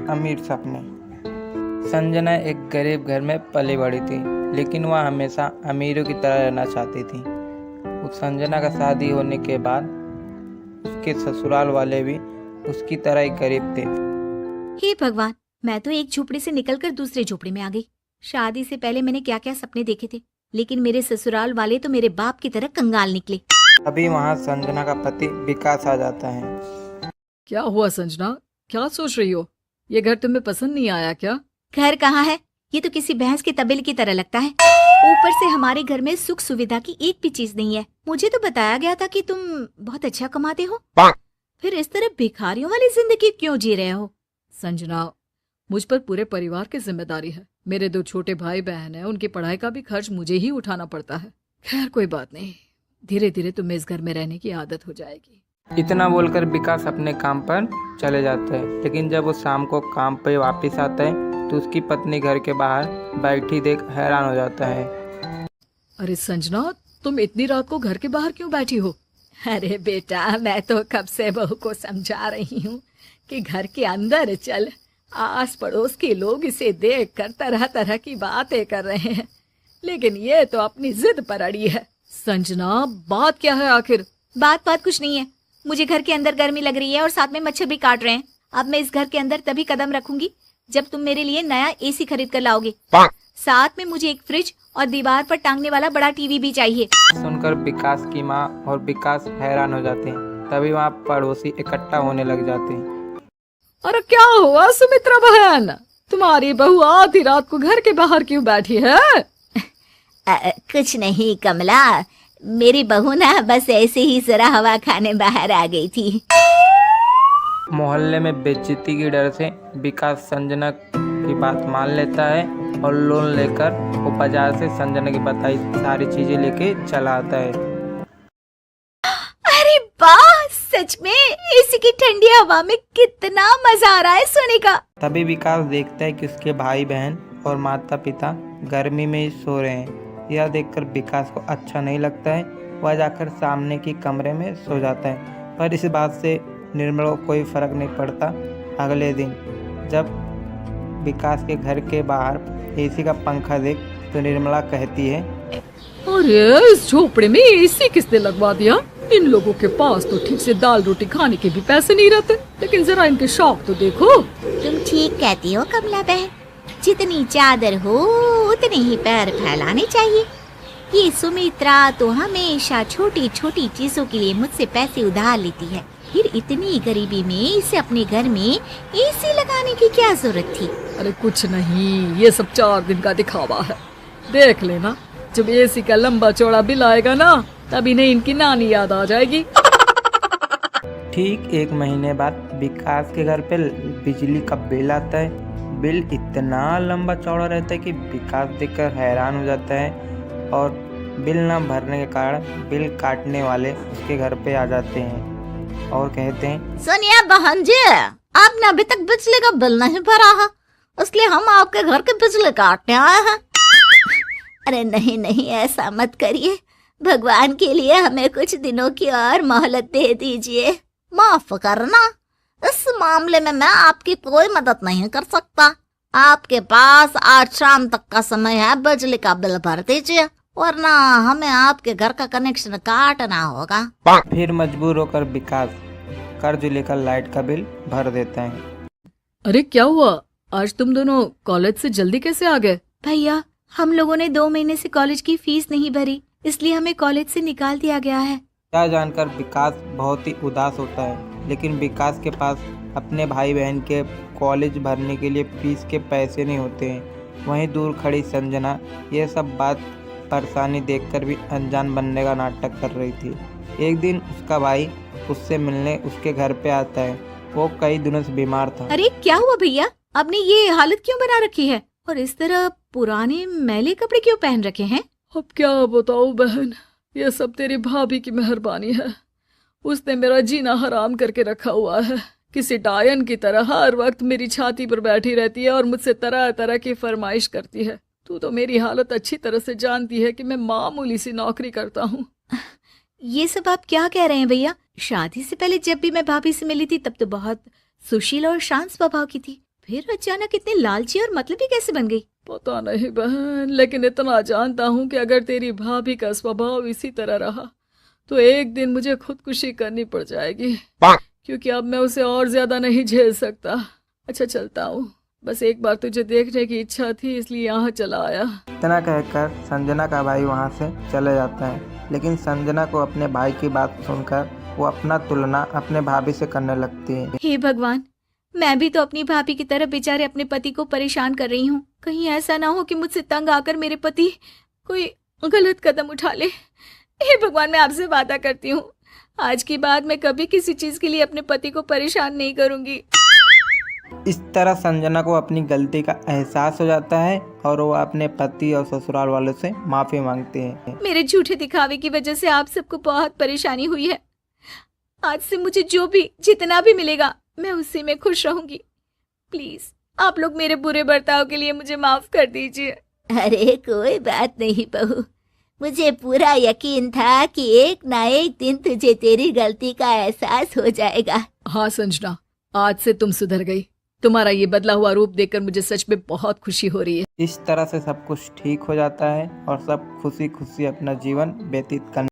अमीर सपने। संजना एक गरीब घर में पली बड़ी थी, लेकिन वह हमेशा अमीरों की तरह रहना चाहती थी। उस संजना का शादी होने के बाद उसके ससुराल वाले भी उसकी तरह ही गरीब थे। हे भगवान, मैं तो एक झोपड़ी से निकलकर दूसरे झोपड़ी में आ गई। शादी से पहले मैंने क्या क्या सपने देखे थे, लेकिन मेरे ससुराल वाले तो मेरे बाप की तरह कंगाल निकले। अभी वहाँ संजना का पति विकास आ जाता है। क्या हुआ संजना, क्या सोच रही हो? ये घर तुम्हें पसंद नहीं आया क्या? घर कहाँ है, ये तो किसी भैंस के तबेले की तरह लगता है। ऊपर से हमारे घर में सुख सुविधा की एक भी चीज नहीं है। मुझे तो बताया गया था कि तुम बहुत अच्छा कमाते हो, फिर इस तरह भिखारियों वाली जिंदगी क्यों जी रहे हो? संजना, मुझ पर पूरे परिवार की जिम्मेदारी है। मेरे 2 छोटे भाई बहन हैं, उनकी पढ़ाई का भी खर्च मुझे ही उठाना पड़ता है। खैर कोई बात नहीं, धीरे धीरे तुम्हें इस घर में रहने की आदत हो जाएगी। इतना बोलकर विकास अपने काम पर चले जाता है, लेकिन जब वो शाम को काम पर वापस आता है तो उसकी पत्नी घर के बाहर बैठी देख हैरान हो जाता है। अरे संजना, तुम इतनी रात को घर के बाहर क्यों बैठी हो? अरे बेटा, मैं तो कब से बहू को समझा रही हूँ कि घर के अंदर चल। आस पड़ोस के लोग इसे देखकर तरह तरह की बातें कर रहे हैं, लेकिन ये तो अपनी जिद पर अड़ी है। संजना, बात क्या है आखिर? बात कुछ नहीं है। मुझे घर के अंदर गर्मी लग रही है और साथ में मच्छर भी काट रहे हैं। अब मैं इस घर के अंदर तभी कदम रखूंगी जब तुम मेरे लिए नया एसी खरीद कर लाओगे। साथ में मुझे एक फ्रिज और दीवार पर टांगने वाला बड़ा टीवी भी चाहिए। सुनकर विकास की माँ और विकास हैरान हो जाते हैं। तभी वहाँ पड़ोसी इकट्ठा होने लग जाते हैं। अरे क्या हुआ सुमित्रा बहन, तुम्हारी बहू आधी रात को घर के बाहर क्यों बैठी है? कुछ नहीं कमला, मेरी बहू ना बस ऐसे ही जरा हवा खाने बाहर आ गई थी। मोहल्ले में बेइज्जती की डर से विकास संजना की बात मान लेता है और लोन लेकर वो बाजार से संजना की बताई सारी चीजें लेके चला आता है। अरे वाह, सच में एसी की ठंडी हवा में कितना मजा आ रहा है सोने का। तभी विकास देखता है कि उसके भाई बहन और माता पिता गर्मी में ही सो रहे हैं। यह देखकर विकास को अच्छा नहीं लगता है। वह जाकर सामने की कमरे में सो जाता है, पर इस बात से निर्मला को कोई फर्क नहीं पड़ता। अगले दिन जब विकास के घर के बाहर एसी का पंखा देख तो निर्मला कहती है, अरे इस झोपड़े में एसी किसने लगवा दिया? इन लोगों के पास तो ठीक से दाल रोटी खाने के भी पैसे नहीं रहते, लेकिन जरा इनके शौक तो देखो। तुम ठीक कहती हो कमला बहन, जितनी चादर हो उतने ही पैर फैलाने चाहिए। ये सुमित्रा तो हमेशा छोटी छोटी चीजों के लिए मुझसे पैसे उधार लेती है, फिर इतनी गरीबी में इसे अपने घर में एसी लगाने की क्या जरूरत थी? अरे कुछ नहीं, ये सब 4 दिन का दिखावा है। देख लेना, जब एसी का लंबा चौड़ा बिल आएगा ना, तभी नहीं इनकी नानी याद आ जाएगी। ठीक 1 महीने बाद विकास के घर पे बिजली का बिल आता है। बिल इतना लंबा चौड़ा रहता है कि विकास देखकर हैरान हो जाता है और बिल ना भरने के कारण बिल काटने वाले उसके घर पे आ जाते हैं और कहते हैं, सोनिया बहन जी, आपने अभी तक बिजली का बिल नहीं भरा है, इसलिए हम आपके घर के बिजली काटने आए हैं। अरे नहीं नहीं, ऐसा मत करिए, भगवान के लिए हमें कुछ दिनों की और मोहलत दे दीजिए। माफ करना, इस मामले में मैं आपकी कोई मदद नहीं कर सकता। आपके पास आज शाम तक का समय है, बिजली का बिल भर दीजिए, वरना हमें आपके घर का कनेक्शन काटना होगा। फिर मजबूर होकर विकास कर्ज लेकर लाइट का बिल भर देता है। अरे क्या हुआ, आज तुम दोनों कॉलेज से जल्दी कैसे आ गए? भैया, हम लोगों ने 2 महीने से कॉलेज की फीस नहीं भरी, इसलिए हमें कॉलेज से निकाल दिया गया है। यह जानकर विकास बहुत ही उदास होता है, लेकिन विकास के पास अपने भाई बहन के कॉलेज भरने के लिए फीस के पैसे नहीं होते हैं। वहीं दूर खड़ी संजना यह सब बात परेशानी देखकर भी अनजान बनने का नाटक कर रही थी। एक दिन उसका भाई उससे मिलने उसके घर पे आता है। वो कई दिनों से बीमार था। अरे क्या हुआ भैया, आपने ये हालत क्यों बना रखी है और इस तरह पुराने मैले कपड़े क्यों पहन रखे हैं? अब क्या बताऊं बहन, ये सब तेरी भाभी की मेहरबानी है। उसने मेरा जीना हराम करके रखा हुआ है। किसी डायन की तरह हर वक्त मेरी छाती पर बैठी रहती है और मुझसे तरह तरह की फरमाइश करती है। तू तो मेरी हालत अच्छी तरह से जानती है कि मैं मामूली सी नौकरी करता हूँ। ये सब आप क्या कह रहे हैं भैया? शादी से पहले जब भी मैं भाभी से मिली थी तब तो बहुत सुशील और शांत स्वभाव की थी, फिर अचानक इतनी लालची और मतलबी कैसे बन गई? पता नहीं बहन, लेकिन इतना जानता हूँ कि अगर तेरी भाभी का स्वभाव इसी तरह रहा तो एक दिन मुझे खुदकुशी करनी पड़ जाएगी, क्योंकि अब मैं उसे और ज्यादा नहीं झेल सकता। अच्छा चलता हूँ, बस एक बार तुझे देखने की इच्छा थी इसलिए यहाँ चला आया। इतना कहकर संजना का भाई वहाँ से चले जाता है, लेकिन संजना को अपने भाई की बात सुनकर वो अपना तुलना अपने भाभी से करने लगती है। हे भगवान, मैं भी तो अपनी भाभी की तरह बेचारे अपने पति को परेशान कर रही हूँ। कहीं ऐसा ना हो कि मुझसे तंग आकर मेरे पति कोई गलत कदम उठा ले। हे भगवान, मैं आपसे वादा करती हूँ आज के बाद मैं कभी किसी चीज के लिए अपने पति को परेशान नहीं करूंगी। इस तरह संजना को अपनी गलती का एहसास हो जाता है और वो अपने पति और ससुराल वालों से माफी मांगती है। मेरे झूठे दिखावे की वजह से आप सबको बहुत परेशानी हुई है। आज से मुझे जो भी जितना भी मिलेगा मैं उसी में खुश रहूंगी। प्लीज आप लोग मेरे बुरे बर्ताव के लिए मुझे माफ कर दीजिए। अरे कोई बात नहीं बहू, मुझे पूरा यकीन था कि एक ना एक दिन तुझे तेरी गलती का एहसास हो जाएगा। हाँ संजना, आज से तुम सुधर गई। तुम्हारा ये बदला हुआ रूप देखकर मुझे सच में बहुत खुशी हो रही है। इस तरह से सब कुछ ठीक हो जाता है और सब खुशी खुशी अपना जीवन व्यतीत करने